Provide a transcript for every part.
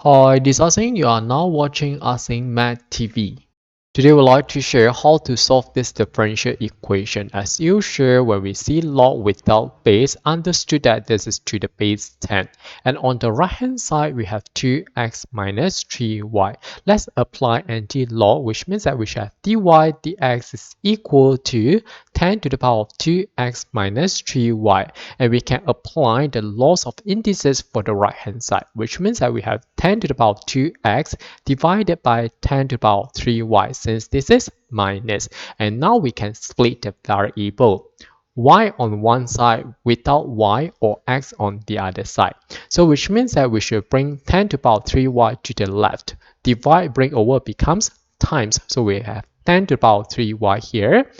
Hi, this is Asing. You are now watching Asing Math TV. Today we'd like to share how to solve this differential equation. As usual, when we see log without base, understood that this is to the base 10. And on the right hand side, we have 2x minus 3y. Let's apply anti-log, which means that we should have dy dx is equal to 10 to the power of 2x minus 3y. And we can apply the laws of indices for the right hand side, which means that we have 10 to the power of 2x divided by 10 to the power of 3y, since this is minus. And now we can split the variable y on one side without y or x on the other side. So which means that we should bring 10 to the power of 3y to the left. Divide, bring over becomes times. So we have 10 to the power of 3y here.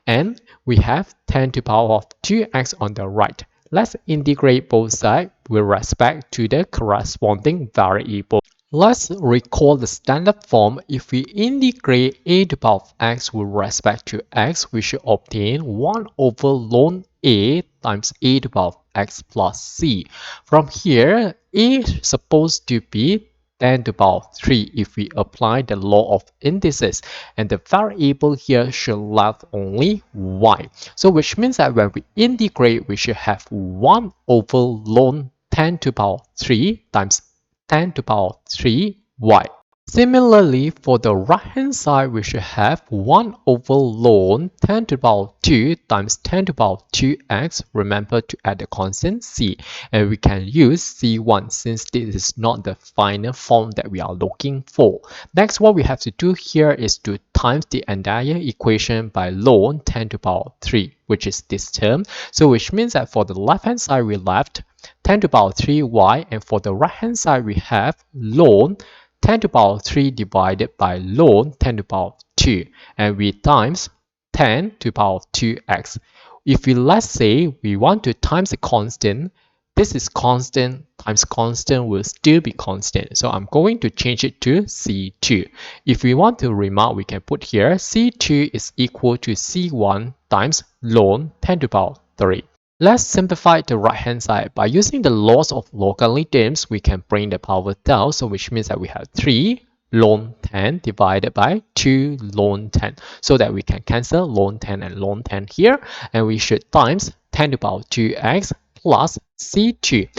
And we have 10 to the power of 2x on the right. Let's integrate both sides with respect to the corresponding variable. Let's recall the standard form. If we integrate a to the power of x with respect to x, we should obtain 1 over ln a times a to the power of x plus c. From here, a is supposed to be 10 to the power of 3 if we apply the law of indices, and the variable here should left only y. So which means that when we integrate, we should have 1 over ln 10 to the power of 3 times 10 to the power of 3y. Similarly, for the right hand side, we should have 1 over ln 10 to the power of 2 times 10 to the power of 2x. Remember to add the constant c, and we can use c1 since this is not the final form that we are looking for. Next, what we have to do here is to times the entire equation by ln 10 to the power of 3, which is this term. So which means that for the left hand side, we left 10 to the power of 3y, and for the right hand side, we have ln 10 to the power of 3 divided by ln 10 to the power of 2, and we times 10 to the power of 2x. If we, let's say, we want to times a constant, this is constant times constant will still be constant. So I'm going to change it to c2. If we want to remark, we can put here c2 is equal to c1 times ln 10 to the power of 3. Let's simplify the right hand side. By using the laws of logarithms, we can bring the power down, so which means that we have 3 ln 10 divided by 2 ln 10, so that we can cancel ln 10 and ln 10 here, and we should times 10 to the power of 2x plus c2.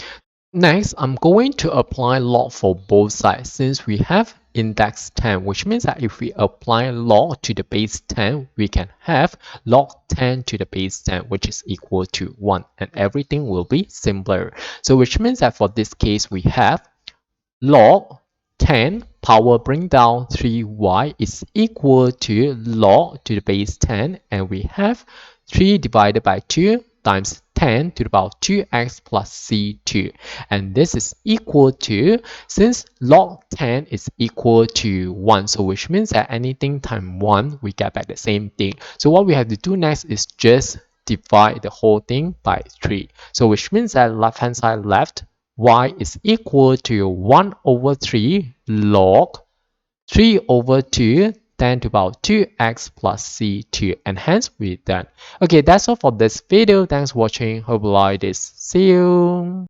Next, I'm going to apply log for both sides since we have index 10, which means that if we apply log to the base 10, we can have log 10 to the base 10, which is equal to 1, and everything will be simpler. So which means that for this case, we have log 10 power bring down 3y is equal to log to the base 10, and we have 3 divided by 2 times 10 to the power of 2x plus c2, and this is equal to, since log 10 is equal to 1, so which means that anything times 1 we get back the same thing. So what we have to do next is just divide the whole thing by 3, so which means that left hand side left, y is equal to 1 over 3 log 3 over 2 10 to the power of 2x plus c2, and hence we're done. Okay, that's all for this video. Thanks for watching. Hope you like this. See you.